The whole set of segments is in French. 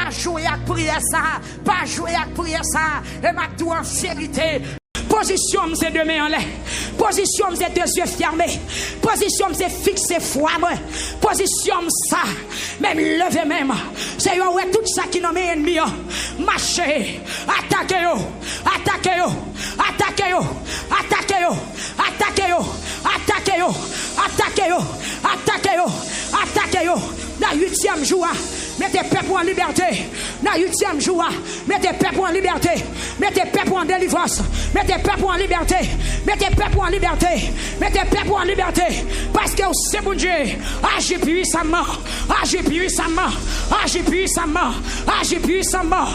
pas jouer avec prière ça, pas jouer avec prière ça, et m'a dit en vérité. Position, c'est deux mains en l'air. Position, c'est deux yeux fermés. Position, c'est fixer foi. Position, ça. Même lever même. C'est ouais, tout ça qui nomme ennemi. Marcher. Attaquez-vous. Attaquez-vous. Attaquez-vous. Attaquez-vous. Attaquez-vous. Attaquez-vous. Attaquez-vous. Attaquez-vous. Attaquez-vous. Dans le 8e jour, mettez peuple en liberté. Dans le 8e jour, mettez peuple en liberté. Mettez peuple en délivrance. Mettez peuple en liberté. Mettez peuple en liberté. Mettez peuple en liberté. Parce que c'est bon Dieu. Agis puissamment. Agis puissamment. Agis puissamment. Agis puissamment.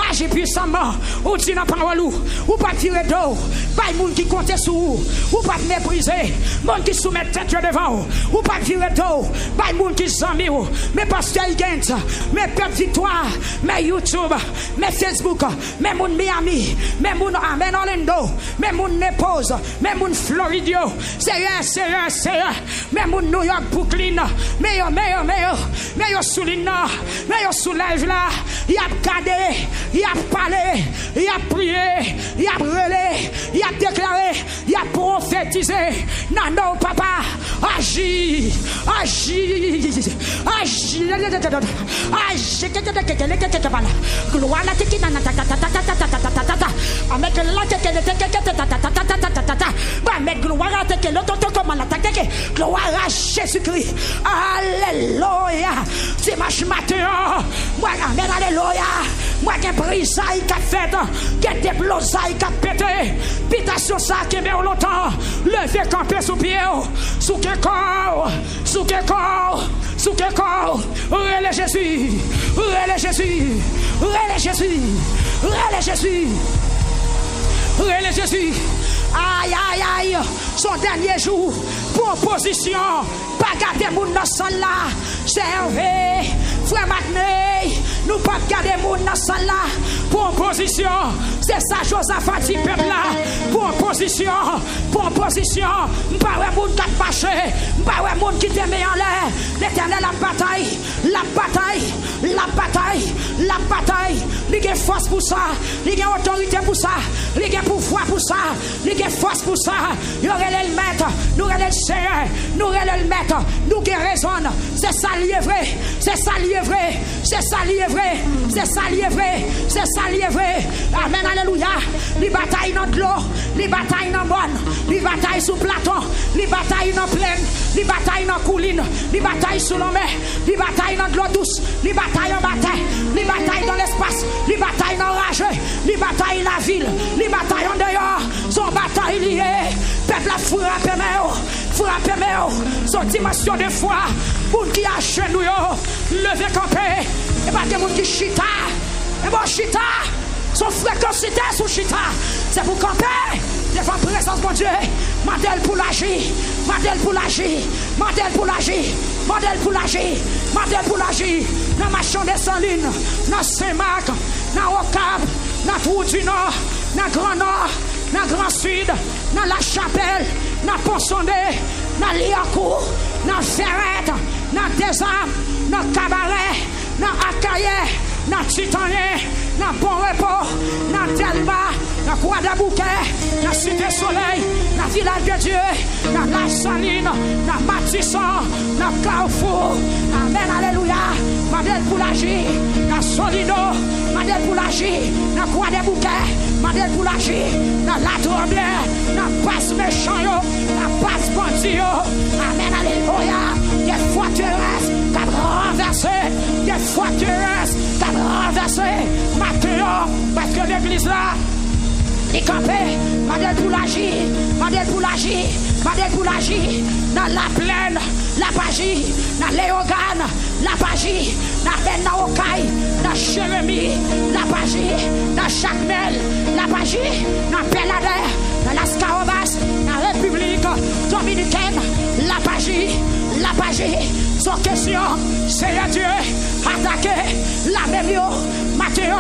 Agis puissamment. Ou dit dans la parole ou pas tirer d'eau. Pas de monde qui compte sur vous. Ou pas mépriser. Monde qui soumet tête devant. Ou pas tirer d'eau. Pas de monde qui s'amie. Mais pasteur Higgens, mes peuple victoire, mes YouTube, mes Facebook, mes moun Miami, mes moun Amen Orlando, mes moun Nepose, mes moun Floridio, c'est mes moun New York, Brooklyn, meilleur sous l'ina, meilleur sous l'ève là, y a cadé, y a parlé, y a prié, y a relé, y a déclaré, y a prophétisé. Non, papa, agis, agis. Gloire la tiki na ta ta ta ta ta ta ta ta. Avec la tiki ta ta ta ta ta ta. Bah mais gloire à tiki l'autre comme la tiki. Gloire à Jésus-Christ. Alléluia. Dimanche matin, moi amen alléluia. Moi qui brise ça qui a fait, qui déblose ça qui a pété. Pitation ça qui met longtemps. Lever camper sous pied, sous quel corps, sous quel corps. Sous quel corps, relais Jésus, relais Jésus, relais Jésus, relais Jésus, relais Jésus. Aïe, aïe, aïe, son dernier jour, proposition, pas garder moun dans salle là, servez, frère Magnay, nous pas garder moun dans salle là, proposition, c'est ça Josaphat dit peuple là, proposition, m'pas ouais moun qui a fâché, m'pas ouais moun qui te met en l'air, l'éternel la bataille, la bataille, la bataille, la bataille, il y a force pour ça, il y a autorité pour ça, il y a pouvoir pour ça, il y a force pour ça, il y aurait le maître, nous aurait le Seigneur, nous aurait le maître, nous qui raisonne, c'est ça lié vrai, c'est ça lié vrai, c'est ça lié vrai, c'est ça lié vrai, c'est ça lié vrai, amen, alléluia, les batailles dans de l'eau, les batailles dans bonne, les batailles sous plateau, les batailles dans plaine, les batailles dans colline, les batailles sous la mer, les batailles dans de l'eau douce, les batailles en bataille, les batailles dans l'espace, les batailles dans rage, les batailles dans la ville, les batailles en dehors, son bataille liée, peuple a frappé son dimension de foi, moun qui a chez nous, levé campé, et pas des moun qui chita, et bon chita, son fréquencité sous chita, c'est pour camper, devant la présence de Dieu, modèle pour l'agir, modèle pour l'agir, modèle pour l'agir, modèle pour l'agir, modèle pour l'agir, dans ma chambre de Saline, dans Saint-Marc, dans Ocap, dans Trou du Nord, dans Grand Nord, dans Grand Sud, dans La Chapelle, dans Pont-Sondé, dans Liancourt, dans Ferrette, dans Desarmes, dans Cabaret, dans Akaye, dans Titanien, dans Bon Repos, dans Delma, dans Croix-des-Bouquets, dans Cité Soleil, dans Village de Dieu, dans La Saline, dans Matisson, dans Carrefour. Amen, alléluia. Modèle pour l'agir, dans Solino, modèle pour l'agir, dans Croix-des-Bouquets, modèle pour l'agir, dans La Tremblère, dans Passe Méchant, dans Passe Bandit. Amen, alléluia. Des forteresses qui ont renversé, des forteresses qui ont renversé. Maintenant, parce que l'église là, les campés, modèle pour l'agir, modèle pour l'agir, modèle pour l'agir, dans la plaine, la Pagie, dans Léogane, la Pagie, dans Benaokai, dans Jérémie, la Pagie, dans Chacmel, la Pagie, dans Pélader, dans la Scarobas, dans la République Dominicaine, la Pagie, son question, c'est Dieu, attaquer la même Mathéo,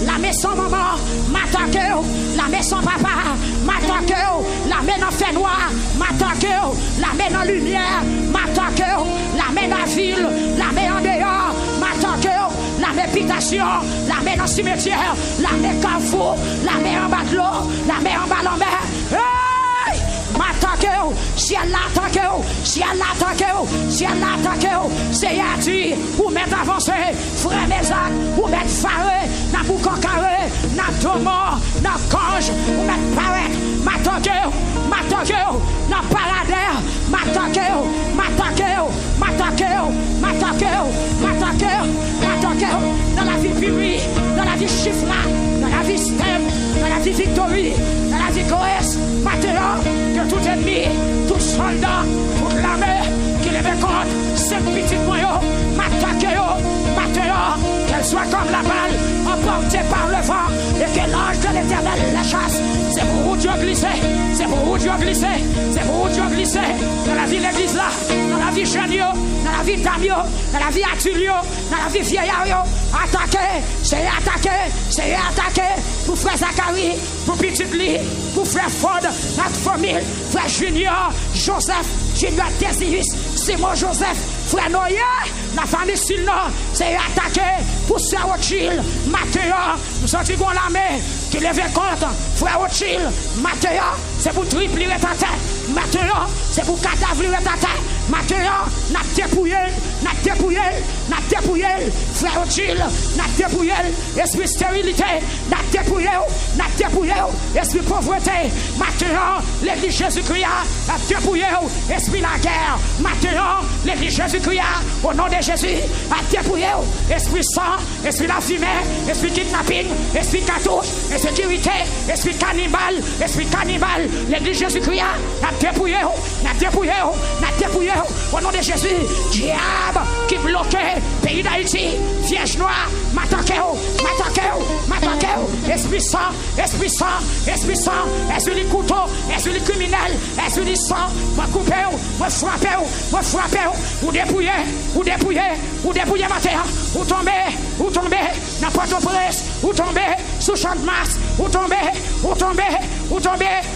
la maison maman, m'attaquer, la maison papa, m'attaquer, la main en fait noir, m'attaquer, la main en lumière, m'attaquer, la main en ville, la main en dehors, m'attaquer, la main habitation, la main dans le cimetière, la main carrefour, la main en bas de l'eau, la main en bas de la mer. Hey! M'attaquez-vous, si elle l'attaquez-vous, si elle l'attaquez-vous, si elle l'attaquez-vous, c'est à dire, ou mettre avancé, frère mes actes, ou mettre faré, n'a boucan carré, n'a domo, n'a cange, ou mettre paraître, m'attaquez-vous, m'attaquez-vous, n'a paradère, m'attaquez-vous, m'attaquez-vous, m'attaquez-vous, m'attaquez-vous, m'attaquez-vous, m'attaquez-vous, dans la vie publique, dans la vie chiffra, dans la vie STEM, dans la vie victory, dans la vie Grèce, maintenant, que tout ennemi, tout soldat, toute l'armée qui lève contre ces petits moyens, m'attaquez-vous, maintenant, qu'elle soit comme la balle, emportée par le vent, et que l'ange de l'Éternel la chasse. C'est pour où Dieu glissé, c'est pour où Dieu glissé, c'est pour où Dieu glissé, dans la vie l'église là, dans la vie jeune, dans la vie Damio, dans la vie Atulio, dans la vie vieillard, attaquer, c'est attaquer, pour frère Zacharie, pour petite Lee, pour frère Ford, notre famille, frère Junior, Joseph, Junior Désirus, Simon Joseph, frère Noyer, la famille Silno, c'est attaquer pour Sœur Rothschild, Mathéo, nous sommes dit qu'on la met, qui lève contre, frère Rothschild, Mathéo, c'est pour tripler ta tête, Mathéo, c'est pour cadavre ta tête, Mathéo, n'a dépouillé, frère Rothschild, n'a dépouillé, esprit stérilité, n'a dépouillé, esprit pauvreté, Mathéo, l'église Jésus-Christ, n'a dépouillé, esprit la guerre, Mathéo, l'église Jésus-Christ, au nom de Jésus, a dépouillé, esprit sang, esprit la fumée, esprit kidnapping, esprit cartouche, insécurité, esprit cannibale, l'église Jésus-Christ, a dépouillé, au nom de Jésus, diable qui bloquait pays d'Haïti, Vierge noire, m'attaquez, esprit sang, est-ce les couteaux, est-ce les criminels, est-ce les sang, moi couper, moi frapper, ou dépouiller matin, ou tomber, n'importe où presse, ou tomber, sous champ de masse, ou tomber,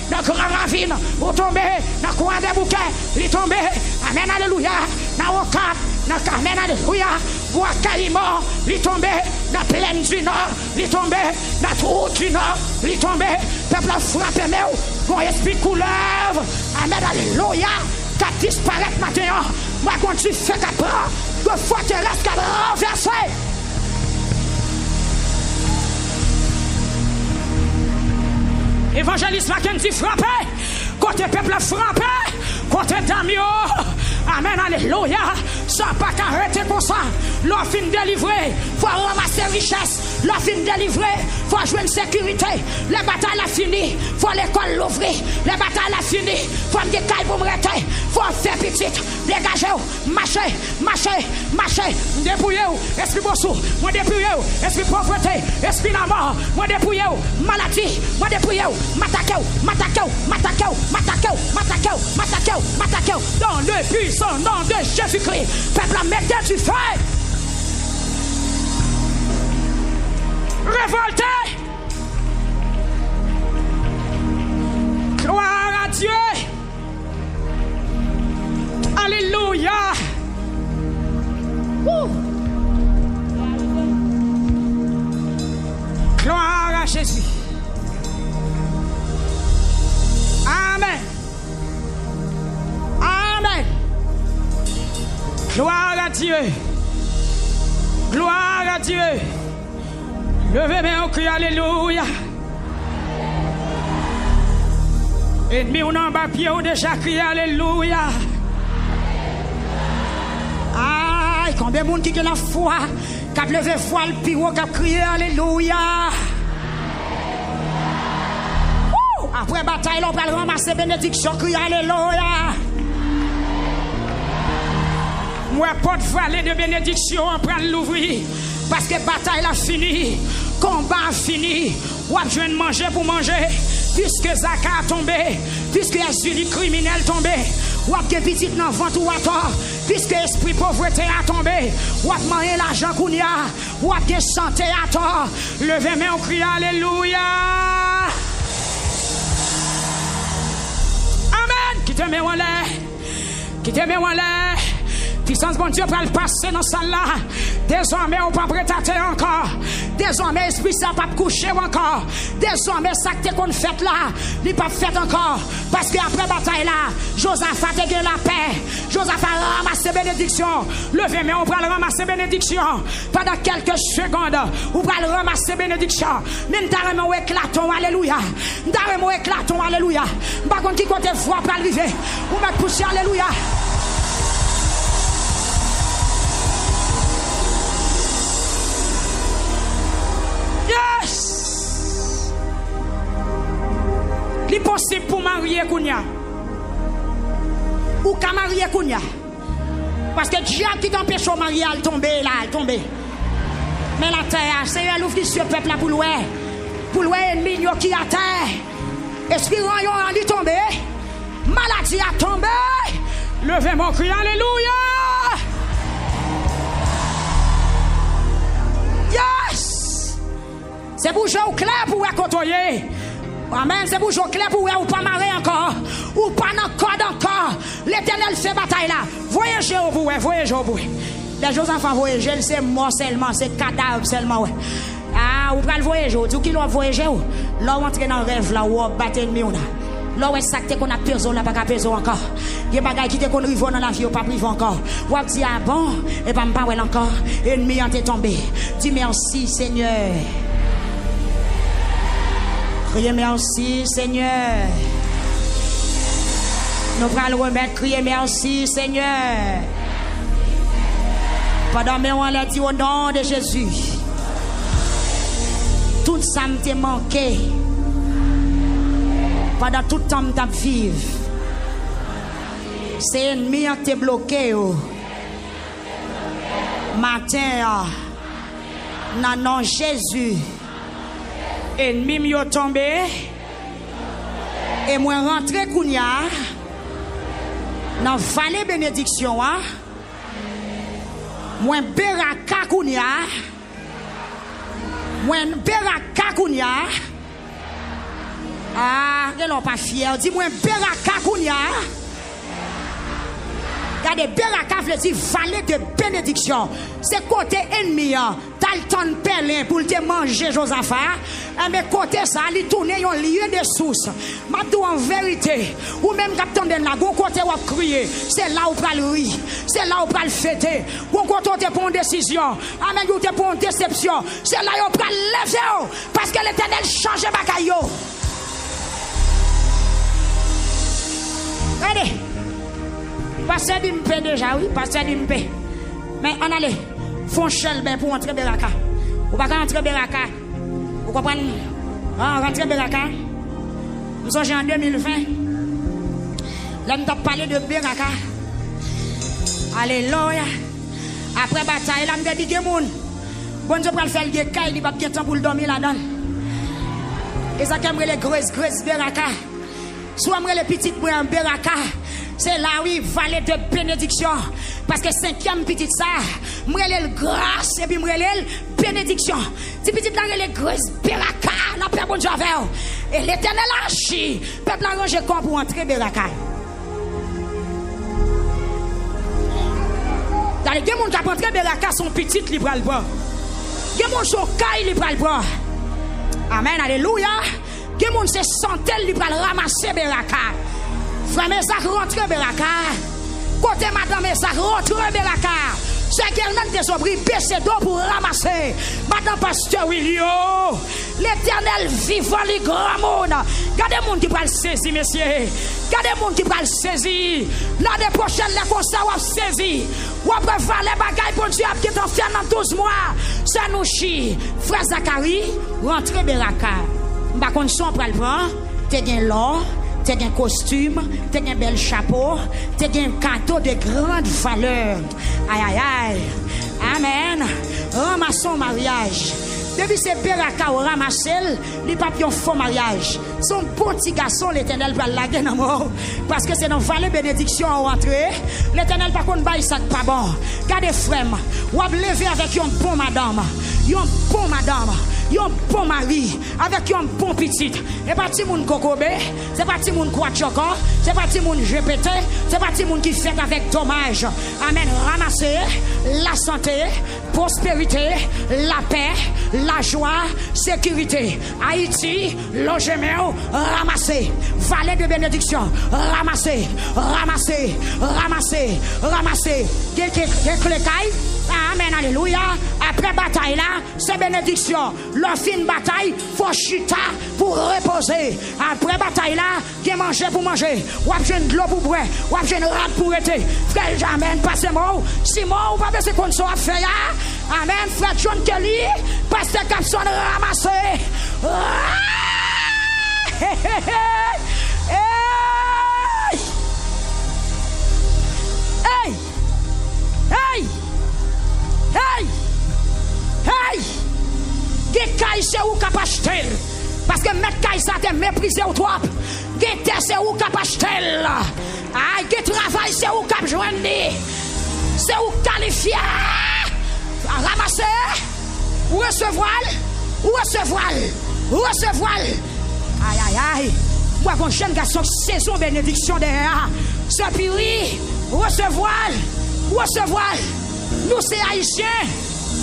dans grand ravine, ou tomber, dans coin des bouquets, il tomber, amen, alléluia, dans Rocat, dans Carmen, alléluia, bois Caïman, il tomber, dans plaine du nord, il tomber, dans route du nord, il tomber, peuple a frappé, mais mon esprit couleuvre, amen, alléluia, qu'à disparaître maintenant, moi quand tu fais qu'à prendre, que forteresse qu'à renverser. Évangéliste Mackenzie frappé, côté peuple a frappé, côté Damio, amen, alléluia, ça pas qu'arrêter pour ça, l'on fin délivré, faut ramasser richesse, l'on fin délivré, faut jouer une sécurité, les batailles a fini, faut l'école l'ouvrir, les batailles a fini, faut me décailler pour me arrêter, faut faire petite, dégagez-vous, marchez, dépouillez-vous, esprit bossou, moi dépouillez-vous, esprit pauvreté, esprit la mort, moi dépouillez-vous, maladie, moi dépouillez-vous, m'attaquez-vous, dans le puissant nom de Jésus-Christ, peuple a mettez du feu, révolté, gloire à Dieu, alléluia. Gloire à Jésus. Amen. Amen. Gloire à Dieu. Gloire à Dieu. Levez main au cri, alléluia. Ennemi, on en bas pied, on déjà crié, alléluia. Aïe, combien de monde qui a la foi, qui a levé voile, puis qui a crié, alléluia. Après bataille, on va ramasser bénédiction, crier, alléluia. Moi, porte vallée de bénédiction, on prend l'ouvrir. Parce que bataille a fini, combat a fini. On a besoin de manger pour manger. Puisque Zaka a tombé, puisque Jésus criminel tombé, ou a petit dans le ventre ou à tort, puisque esprit pauvreté a tombé, ou a mangé l'argent qu'on y a, ou a santé à tort. Levez main, on crie alléluia. Amen. Qui te met en l'air, Puissance bon Dieu pour le passer dans salle là. Désormais on pas prétater encore. Désormais esprit ça pas coucher encore. Désormais ça que qu'on fait là, il pas fait encore parce que après bataille là, Josaphat a gagné la paix. Josaphat ramasse bénédiction. Levez mais on va le ramasser bénédiction. Pendant quelques secondes, on va le ramasser bénédiction. Nous t'arrêtons éclatons alléluia. Nous éclatons alléluia. Par contre qui côté voix pour arriver. On va pousser alléluia. Yes! C'est possible pour marier Kounia. Ou qu'à marier Kounia. Parce que Dieu qui t'empêche de marier, elle tombe là, elle tombe. Mais la terre, c'est elle ouvre sur le peuple là pour louer. Pour louer ennemi qui a terre. Esprit rayon a tombé. Maladie a tombé. Levez mon cri, alléluia. Yes! C'est pour jouer au clair pour vous côtoyer. Amen. C'est pour jouer au clair pour vous pas marrer encore. Ou pas encore. L'Éternel fait bataille là. Voyagez au bout, voyagez au bout. Les choses enfants voyager, c'est mort seulement, c'est cadavre seulement. Ouais. Ah, ou pral voyager, ou qui l'ont voyagé. Là, on entre dans le rêve là, ou battre ennemi. Là, ouais, ça qu'on a pesé, là, pas pesé encore. Il y a des bagages qui te qu'on rive dans la vie, ou pas privé encore. Ou a dit, ah bon, et pas m'pas encore. Ennemi en t'est tombé. Dis merci, Seigneur. Criez merci, Seigneur. Nous allons remettre, crier merci, Seigneur. Pendant que on l'a dit au nom de Jésus. Tout ça m'a manqué. Pendant tout le temps que tu vis. C'est ennemi qui t'a bloqué. Matin, dans le nom de Jésus. Ennemi m'a tombé. Et moi rentré Kounia. Dans la vallée bénédiction. Moi beraka Kounia. Moi beraka Kounia. Ah, ils n'ont pas fier. Dis-moi beraka Kounia. Regardez, beraka veut dire vallée de bénédiction. C'est côté ennemi. T'as le temps de pelin pour te manger Josaphat. Mais côté ça, il tourne un lieu de source. Maintenant, en vérité, ou même quand on est là, bon côté où crier, c'est là où on le rire, c'est là où on le fêter. Bon côté où on prend une décision, amen, où on prend une déception, c'est là où on le lever. Parce que l'Éternel change de bagaille. Regardez. Pasteur Dimpe déjà, oui, Pasteur Dimpe. Mais on allait, font chelbe pour entrer Beraka. Ou pas entrer Beraka. Vous comprenez? Rentrer Beraka. Nous sommes en 2020. Là, nous avons parlé de Beraka. Alléluia. Après bataille, là, nous avons dit que bon Dieu pour le faire le cas, il n'y a pas de temps pour le dormir là-dedans. Et ça, qui les grosses Beraka. Soit les petites Beraka. C'est là oui, vallée de bénédiction. Parce que 5e petite ça, moi le grâce et puis moi le bénédiction. Si petite là les grâce beraka, n'a pas bon Dieu avec. Et l'Éternel agit. Peuple arrangé comme pour entrer beraka. Dans les gens qui ont entré beraka sont petites libre le bras. Les gens sont caille libre le bras. Amen, alléluia. Les gens c'est centaines libre ramasser beraka. Frère, ça rentre Beraka. Côté madame, ça rentre Beraka. C'est qu'elle n'a pas sobri, baisser d'eau pour ramasser. Madame Pasteur Willio, l'Éternel vivant les grands mondes. Gardez les gens qui va le saisir, messieurs. Gardez les gens qui va le saisir. L'année prochaine, les constats vont saisir. Ou après, les bagailles pour Dieu qui est en fait dans 12 mois. Ça nous chie. Frère Zacharie, rentre Beraka. Par contre, si on prend le prendre, t'es bien l'or. T'as un costume, t'as un bel chapeau, t'as un cadeau de grande valeur. Aïe, aïe, aïe. Amen. Ramassons mariage. Depuis c'est Beraka ou ramassel, les papillons font mariage. Son bon petit garçon, l'Éternel va la gueule mort. Parce que c'est dans vallée bénédiction à rentrer. L'Éternel par contre baille ça pas bon. Gardez frère, ou lever avec une bonne madame. Une bonne madame. un bon mari, avec un bon petit. Et pas ti moun kokobé, c'est pas ti moun quoi choco, c'est pas ti moun GPT, c'est pas ti moun qui fait avec dommage. Amen. Ramasser la santé, prospérité, la paix, la joie, sécurité. Haïti, logement, ramasser. Vallée de bénédiction, ramasser, ramasser, ramasser, ramasser. Amen, alléluia. Après bataille là, c'est bénédiction. Le fin bataille, faut chita pour reposer. Après bataille là, il manger pour manger. Ou besoin de l'eau pour boire. Ou besoin de rat pour être. Frère, amen, passez moi. Si moi, ou pas besoin qu'on soit fait. Amen, frère John Kelly, pasteur Capson ramassé. Hey! Hey! Hey! Hey! Gekaï c'est où cap acheter? Parce que mettre Kaï ça te méprisé ou toi. Gete c'est où cap acheter? Aïe, get travail c'est où cap joindre? C'est où qualifier? Ramasser? Ou recevoir? Ou recevoir? Ou recevoir? Aïe aïe aïe. Moi bon jeune garçon saison bénédiction derrière. Ce piri, recevoir? Ou recevoir? Nous, c'est haïtiens,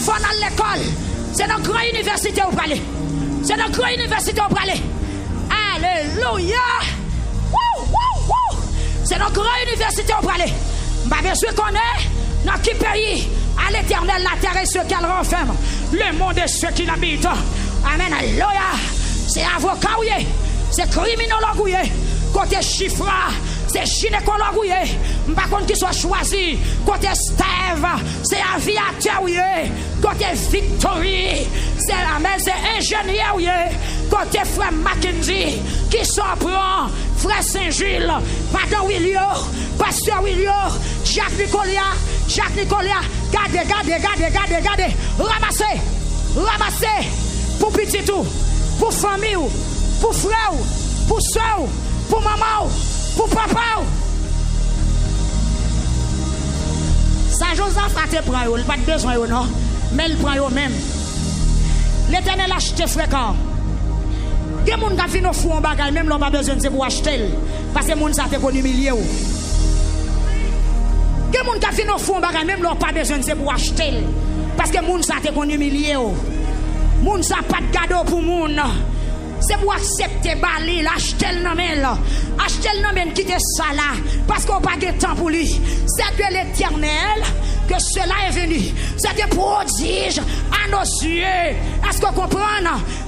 faut aller à l'école. C'est dans la grande université où parler. C'est dans la grande université où parler. Alléluia. C'est dans la grande université où parler. Je suis connu dans quel pays à l'éternel, la terre et ceux qui la renferment. Le monde et ceux qui l'habitent. Amen. Alléluia. C'est avocat, c'est criminologue, côté chiffre. C'est gynécologue, par contre qui soit choisi. Côté Steve, c'est aviateur, côté Victory, c'est la même, c'est ingénieur, côté frère Mackenzie, qui s'en prend, frère Saint-Gilles, Madame William, pasteur William, Jacques Nicolas, gardez, ramassez, pour petit tout, pour famille, pour frère, pour soeur, pour maman. Pour papa. Saint-Joseph a te prend, il pas de besoin, non? Mais il prend eux-même. L'Éternel a acheté fréquent. Il y a des gens qui ont fait un bagage, même l'on pas besoin de pour acheter. Parce que les gens qui ont humilié. Il y a des gens qui ont fait un bagage, même l'on pas besoin de pour acheter. Parce que les gens qui ont humilié. Les gens qui n'ont pas de cadeau pour les gens. C'est pour accepter Bali, acheter le nom, acheter le nom, quitter ça là, parce qu'on n'a pas de temps pour lui. C'est de l'Éternel que cela est venu. C'est des prodiges à nos yeux. Est-ce qu'on comprend?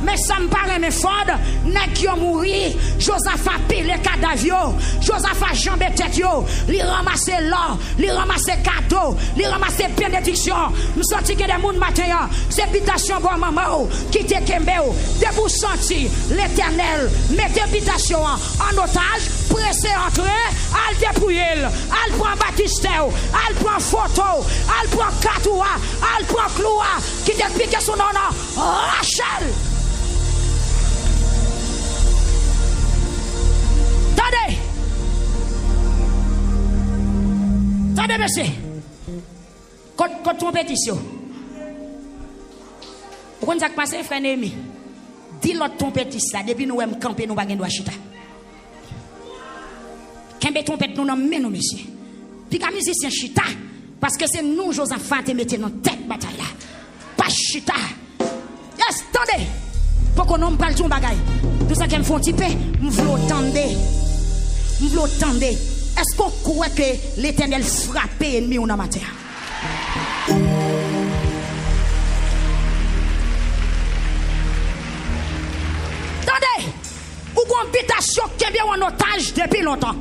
Mais ça me paraît mes fort. N'est qui ont mouru. Joseph a pillé les cadavres. Joseph a jambé tête. Il ramassé l'or. Il ramassé cadeau. Il ramassé bénédiction. Je sens que des gens matin. C'est habitation pour maman. Qui te kembe. De vous sentir l'Éternel. Mettez habitation en otage. Pressez entrer. Al dépouiller. Al prend Baptiste. Al prend photo. Al prend Katoua. Al prend Cloua. Qui te pique son nom. Rachel. Attendez. Attendez, monsieur. Quand trompetissio. Vous comprenez ce qui passe, frère Némi? Dis l'autre trompetiste là, depuis nous sommes campés, nous ne pouvons pas chita. Quand nous trompette, nous n'avons pas, monsieur. Puis quand musicien chita, parce que c'est nous, Josaphat, qui mettons dans tête bataille là. Pas chita. Yes, attendez. Pourquoi nous ne parlons pas de bagaille? Tout ça qui me font tiper, nous voulons attendre. Nous voulons attendre. Est-ce qu'on croit que l'Éternel frappe l'ennemi dans la terre? Attendez. Ou une habitation qui est bien en otage depuis longtemps.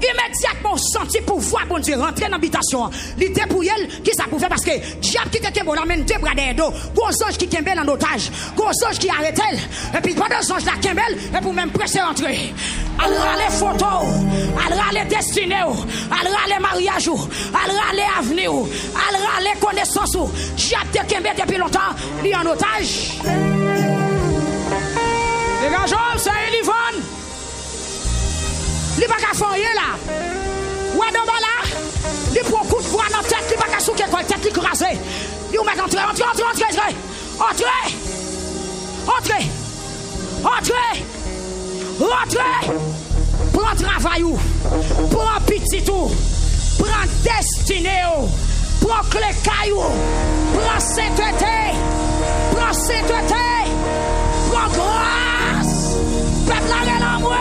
Immédiatement senti pour voir bon Dieu rentrer dans l'habitation. L'idée pour elle qui ça pouvait parce que diable qui était bon l'amène deux bras derrière dos. Gros ange qui kembel en otage. Gros ange qui arrête elle. Et puis pendant que ange la kembel et pour même presser rentrer. Elle râle photos, elle râle destinée, elle râle mariage, elle râle avenir, elle râle connaissance. Diable te kembel depuis longtemps, lui en otage. Les gars, c'est Elivon. Il n'y a pas qu'à faire là. Ou à là, il prend un coup de poing dans la tête, il n'y a pas qu'à souquer la tête, il crase. Il met entrer. Entrez. Entrez. Rentrez. Prends travail ou. Prends petit tout. Prends destinée ou. Prends clé caillou. Prends sainteté. Prends sainteté. Prends grâce. Peuple la l'amour.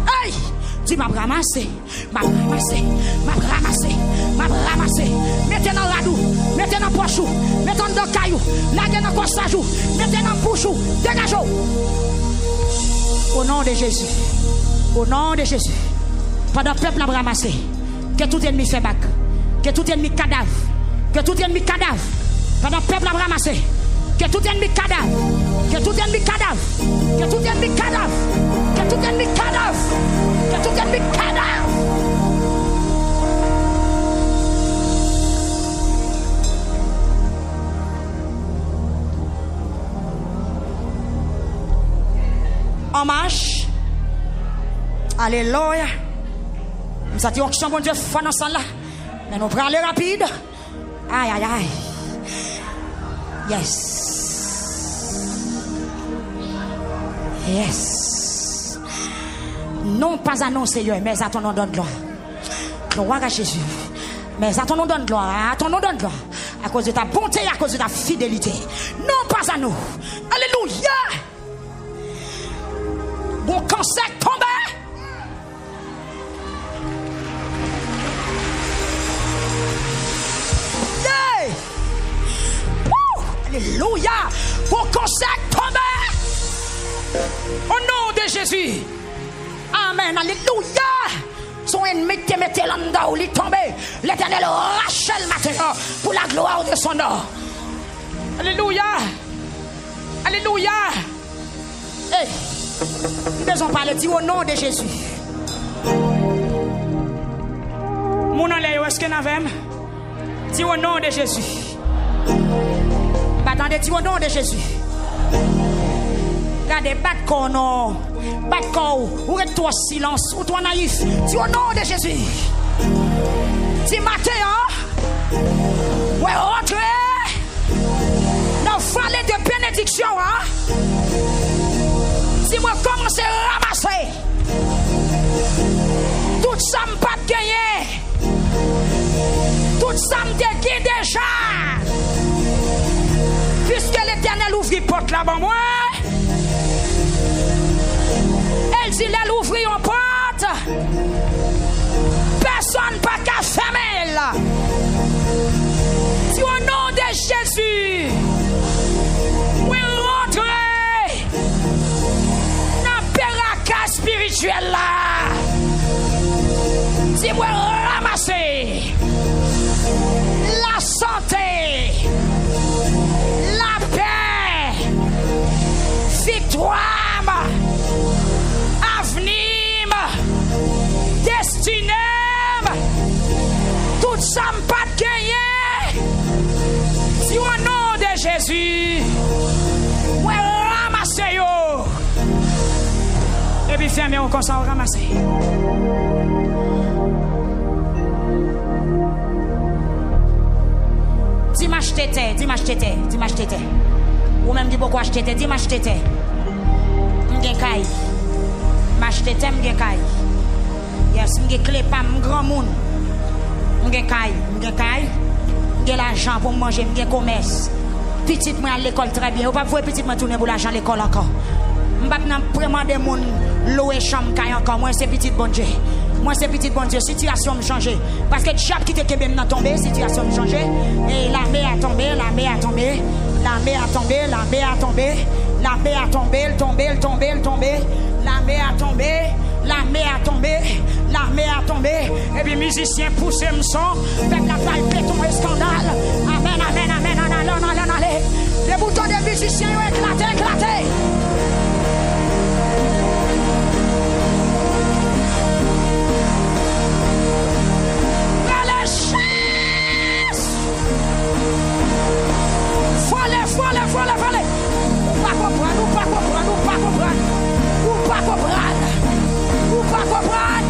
Hey! Dis m'a ramassé. M'a ramassé. M'a ramassé. M'a ramassé. Mettez dans radou. Mettez dans pochou. Mettez dans caillou. Laguez dans constajou. Mettez dans bouchou. Dégagez. Au nom de Jésus. Au nom de Jésus. Pendant le peuple a ramassé. Que tout ennemi fait bac. Que tout ennemi cadavre. Que tout ennemi cadavre. Pendant le peuple a ramassé. Que tout ennemi cadavre. Que tout ennemi cadavre. Que tout ennemi cadavre. Que tout ennemi cadavre. Que tout ennemi cadavre. En marche. Alléluia. Nous avons dit que bon Dieu fait dans ce là. Mais nous prenons aller rapide. Aïe, aïe, aïe. Yes. Yes. Non pas annoncé, Seigneur, mais à ton nom donne gloire. Gloire à Jésus. Mais à ton nom donne gloire. À ton nom donne gloire. À cause de ta bonté, à cause de ta fidélité. Non pas à nous. Alléluia. Bon cancer tombé. Yeah. Alléluia. Bon cancer tombé. Au nom de Jésus. Amen. Alléluia. Son ennemi te mette l'anda où il tombe. L'Éternel rachète maintenant pour la gloire de son nom. Alléluia. Alléluia. Hey. Nous devons parler, dis au nom de Jésus. Mon nom est-ce que nous avons? Dis au nom de Jésus. Attendez, dis au nom de Jésus. Regardez, bat corps non. Bat corps ou toi silence ou toi naïf. Dis au nom de Jésus. Dis matin, hein? Ouais, rentrez dans la vallée de bénédiction, hein? Si moi commence à ramasser tout ça me pas gagné, tout ça me déguise déjà, puisque l'Éternel ouvre porte là-bas moi, elle dit elle ouvre une porte, personne pas qu'à fermer là. Si au nom de Jésus, oui rentrez spirituel là. Dis-moi ramasser la santé, la paix, victoire, avenir, destinée, tout ça me pas gagné. Si au nom de Jésus, ouais ramasser yo. Et puis fermez au consent ramasser. Dimanche tété, dimanche tété, dimanche tété. Ou même dit pourquoi acheter tété, dimanche tété. M'gen kay. M'acheter tété m'gen kay. Yes, m'gen clé pas m'grand moun. M'gen kay, m'gen l'argent pour manger, m'gen commerce. Petite moi à l'école très bien. Ou pas voir petite moi tourner pour l'argent à l'école encore. M'bap vraiment des moun louer chambre kay encore moi c'est petit bon Dieu. Moi c'est petit bon Dieu, situation me changer parce que chaque qui te kebe n'a tombé, situation me changer et la mer a tombé, la mer a tombé, la mer a tombé, la mer a tombé, la mer a tombé, tombé, la mer a tombé, la mer a tombé, la mer a tombé et puis musicien poussé me son, fait la balle béton et scandale. Amen, amen, amen, allez. Les boutons des musiciens ont éclaté. Fallait. Ou pas comprendre.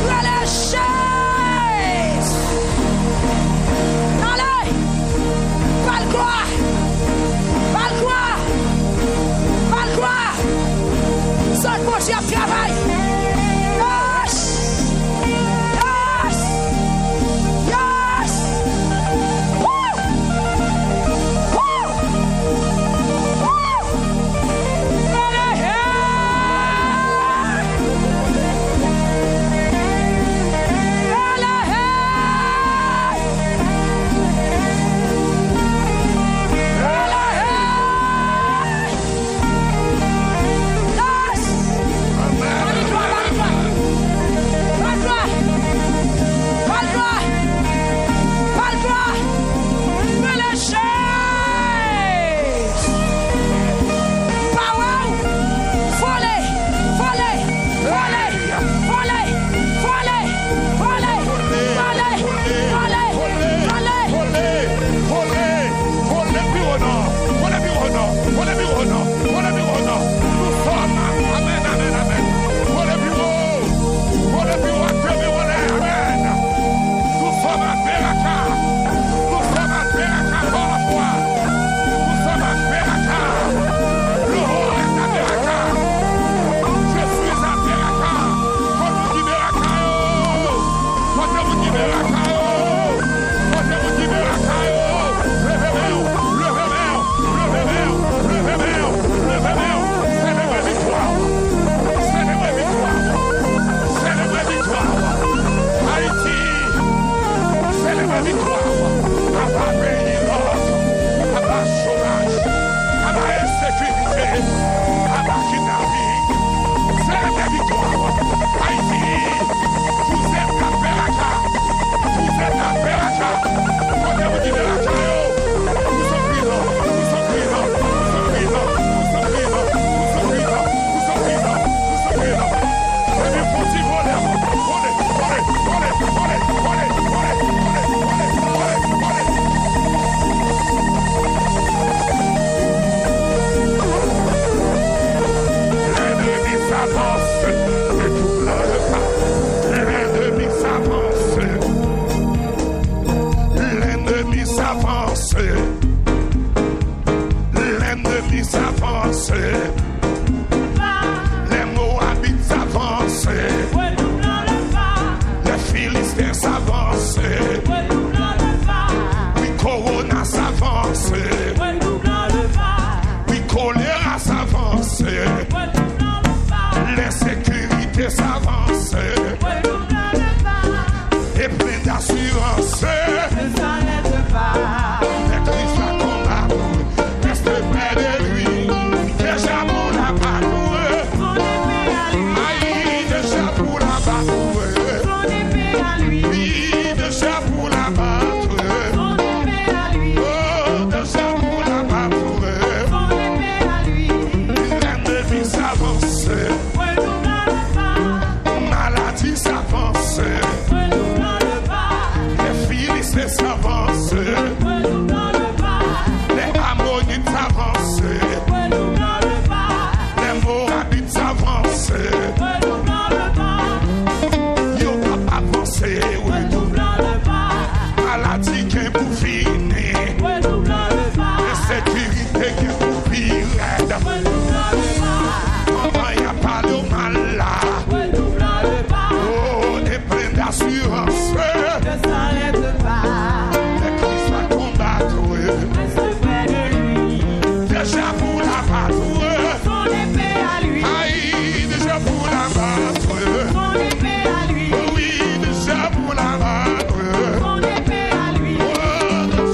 La chaise. s'avance. L'ennemi s'avance. Les Moabites s'avancent. Les Philistins s'avancent. Oui, Corona s'avance. Oui, choléra s'avance. L'insécurité s'avance. Et plein d'assurance. Les Christ va combattre. Reste près de lui. Déjà pour la bataille. Aïe, déjà pour la bataille. Oui, déjà pour la bataille. Oh, déjà pour la bataille. L'ennemi s'avance. Maladie s'avance. Les Philistins s'avancent. Les Ammonites s'avancent. Les Moabites s'avancent. Yo pas avancé. Maladie qui est pour finir. Insécurité qui est pour finir. Maman y a pas de mal là. Oh, et plein d'assurance. Les Christ va combattre. Déjà pour la bataille. Aïe, déjà pour la bataille. Oui, déjà pour la bataille. Oh, déjà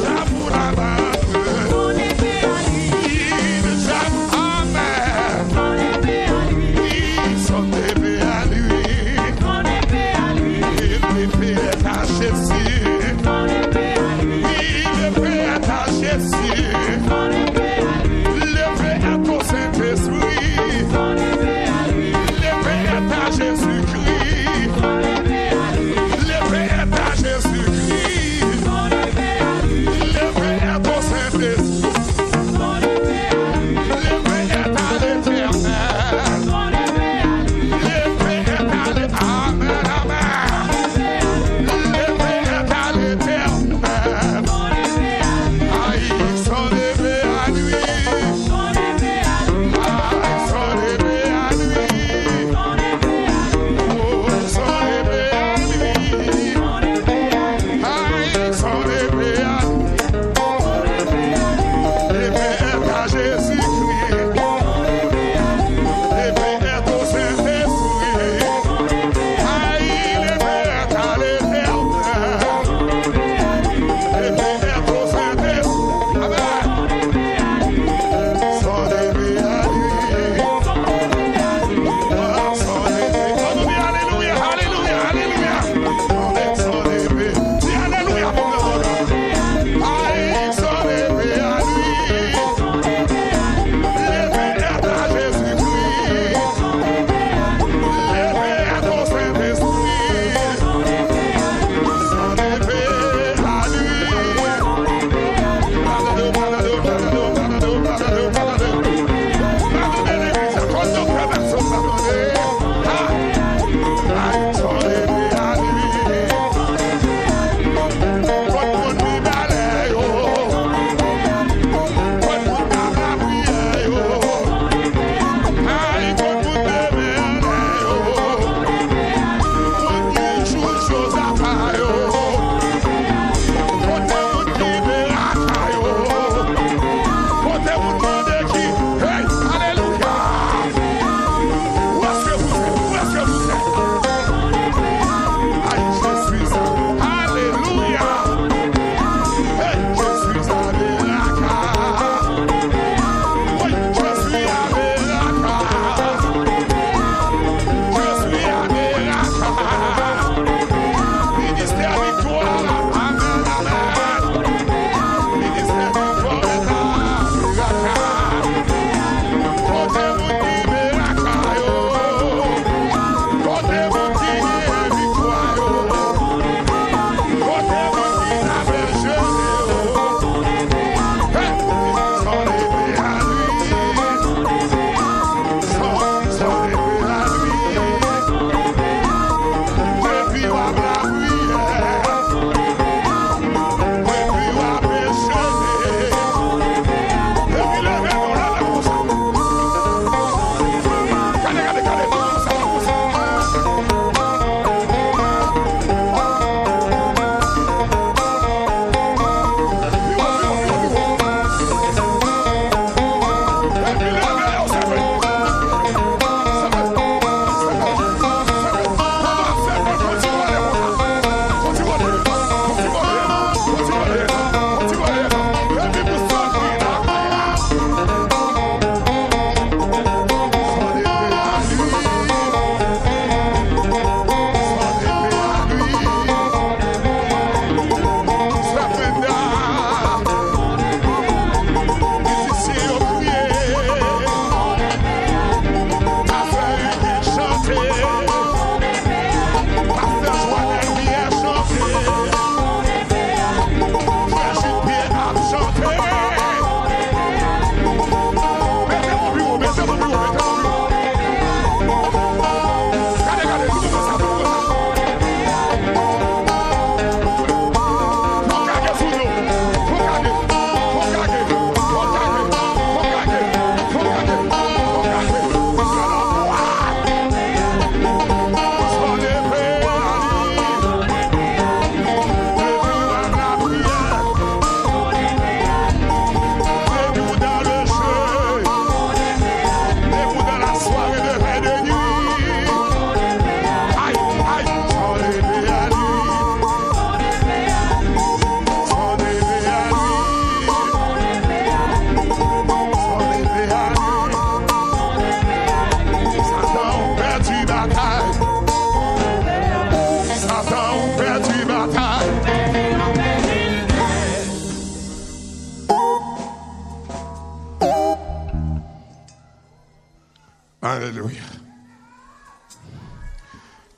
Alléluia.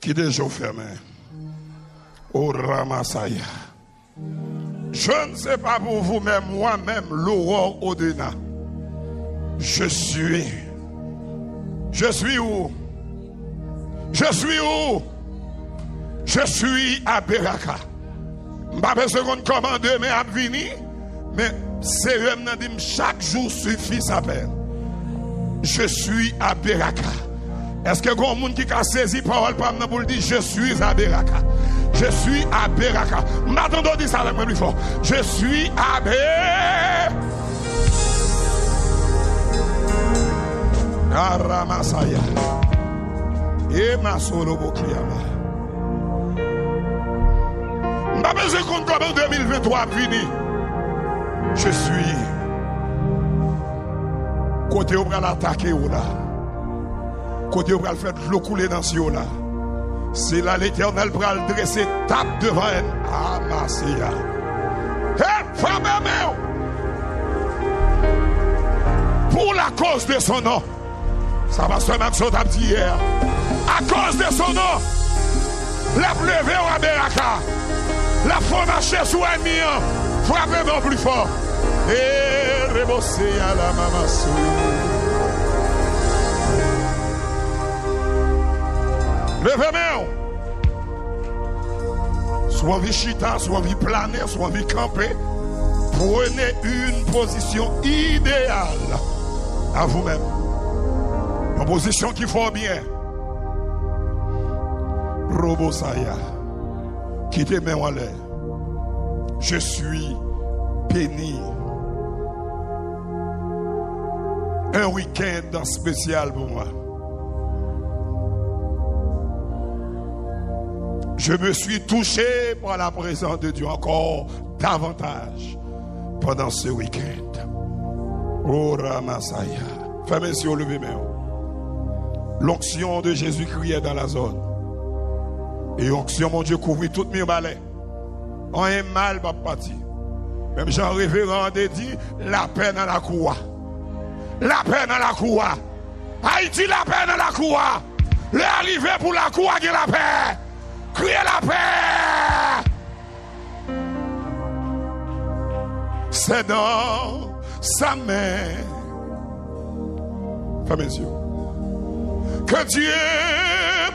Qui déjà fermé? Au Ramasaya. Je ne sais pas pour vous-même, moi-même, l'aurore au-delà. Je suis où? Je suis où? Je suis à Beraka. Je ne sais pas seconde comment demain à venir, mais c'est chaque jour suffit sa peine. Je suis à Beraka. Est-ce que quelqu'un qui a saisi parole pour le dire je suis à Beraka? Je suis à Beraka. M'attendons de dire ça avec moi plus fort. Je suis à Beraka. Aramasaya. Et ma solo bokiyama. M'a besoin qu'on comme en 2023 fini. Je suis côté où on va l'attaquer ou là. Côté où on va faire de l'eau couler dans ce là. C'est là l'Éternel va le dresser tape devant elle. Ah, Massia. Hé, femme, pour la cause de son nom. Ça va se mettre sur ta petite hier. À cause de son nom. La pleuve au Beraka. La faut marcher sous un mien. Frappez mon plus fort. Et rebosser à la mamassou. Levez-moi. Soit envie chita, soit envie planer, soit envie camper. Prenez une position idéale à vous-même. Une position qui faut bien. Robosaya. Quittez mes mains en l'air. Je suis béni. Un week-end spécial pour moi. Je me suis touché par la présence de Dieu encore davantage pendant ce week-end. Oh Ramasaya. Fais mes yeux, levez mes mains. L'onction de Jésus criait dans la zone. Et l'onction, mon Dieu, couvrit toutes mes balais. On est mal, papa. Même Jean Révérend dit la paix dans la cour. La paix dans la cour. Haïti, la paix dans la cour. L'arrivée pour la cour, qui est la paix. Criez la paix. C'est dans sa main. Fermez les yeux. Que Dieu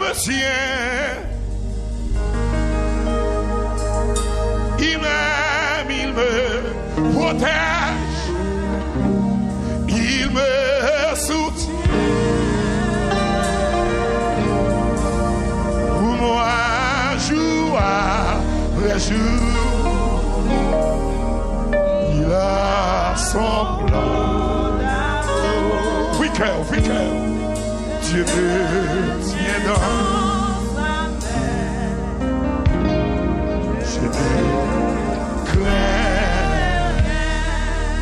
me tient. Il m'aime, il me protège. Il me soutient. Pour moi, jour après jour, il a son plan. Oui, cœur, oui, cœur. Dieu me tient dans sa main. Je déclare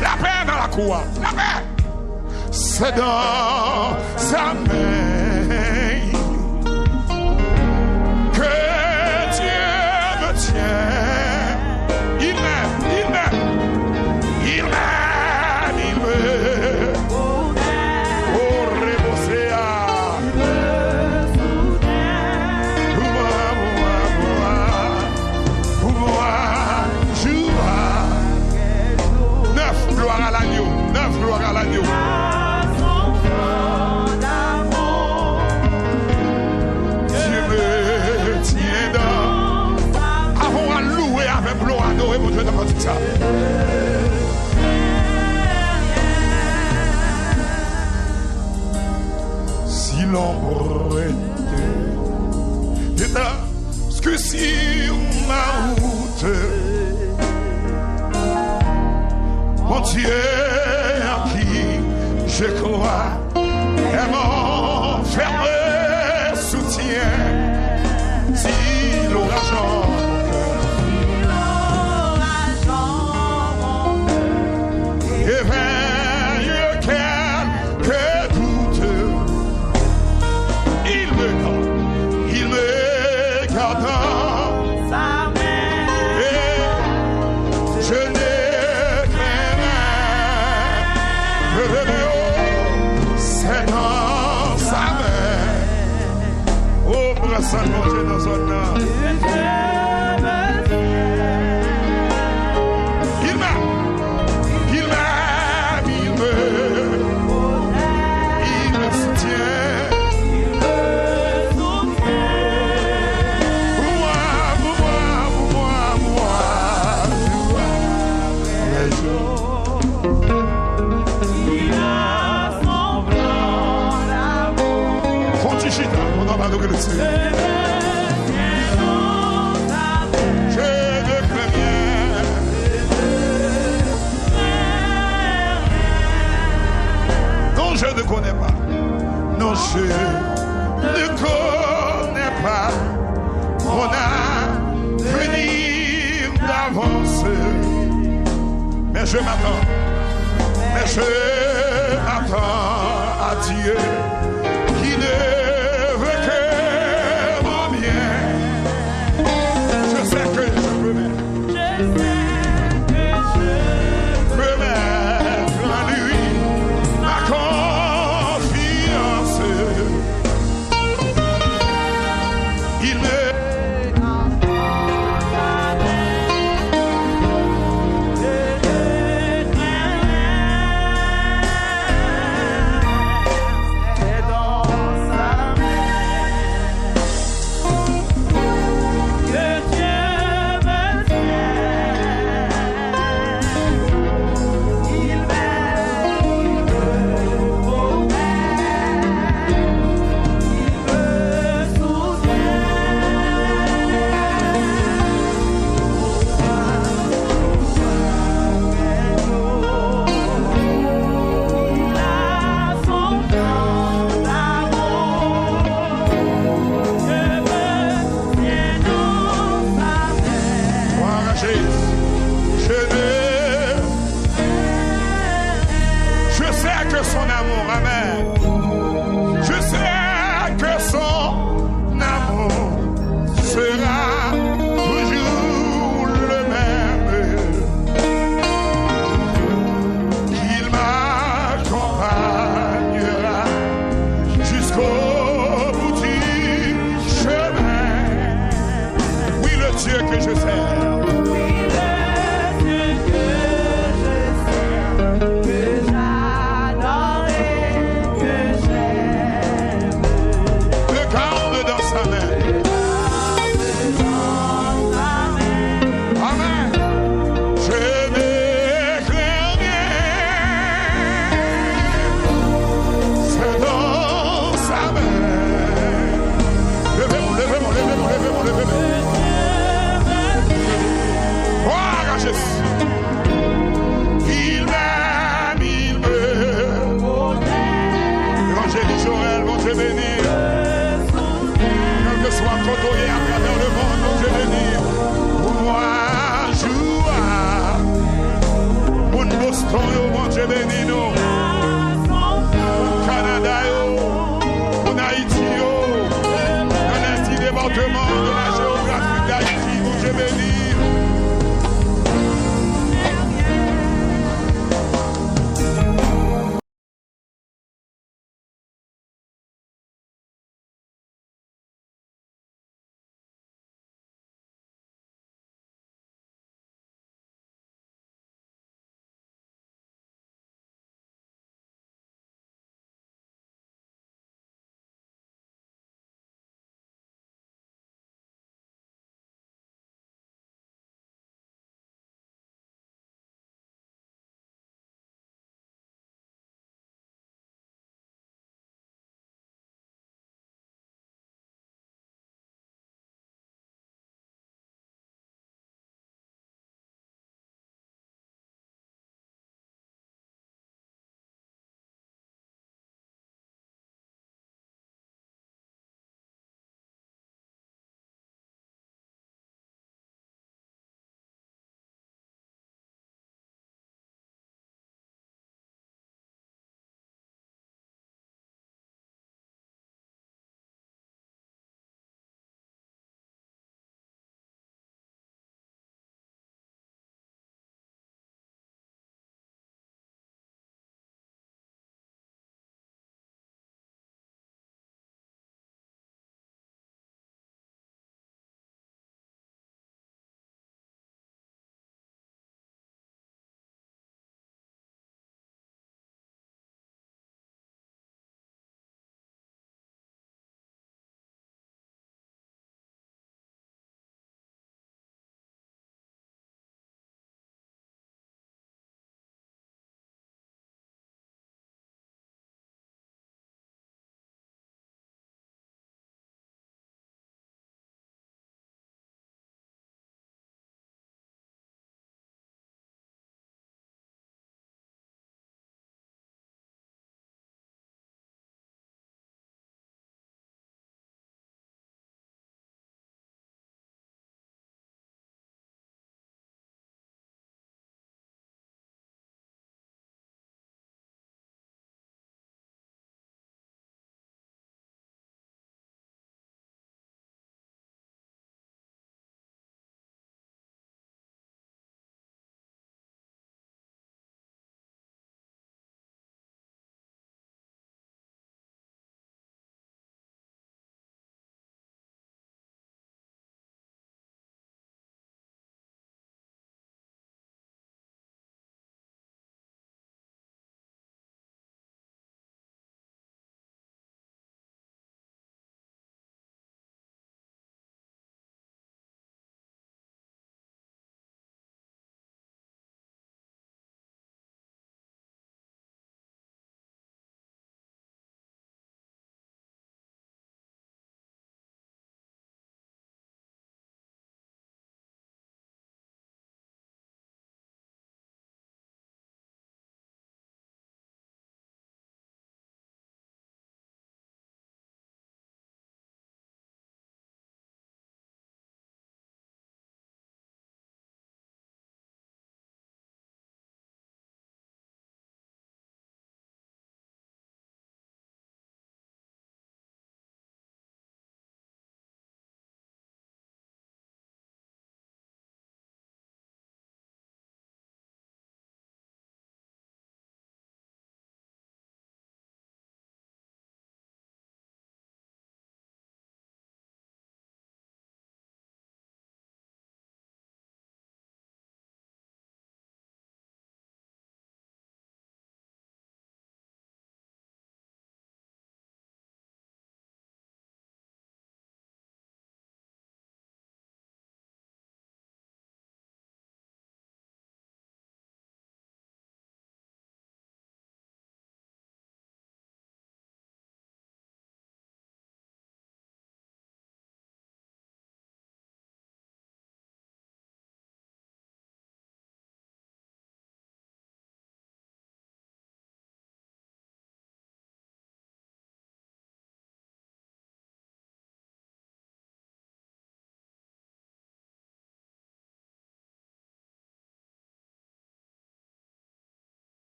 la paix dans la cour. La paix, c'est dans sa main que Dieu me tient. Il m'aime, il m'aime, il m'aime, il m'aime. Gloire à l'agneau. Dieu me tient dans. Avons à louer avec gloire, adorer mon Dieu dans votre ça. Si l'ombre était ce que sur ma route, mon Dieu en qui je crois est mon ferme soutien. Si l'orage en mon cœur éveille quelques doutes, il me garde dans sa main. Et je n'ai c'est dans sa main Je m'attends, mais je m'attends à Dieu qui ne veut que mon bien. Je sais que je peux mettre, en lui ma confiance. Il me Quel que soit côtoyé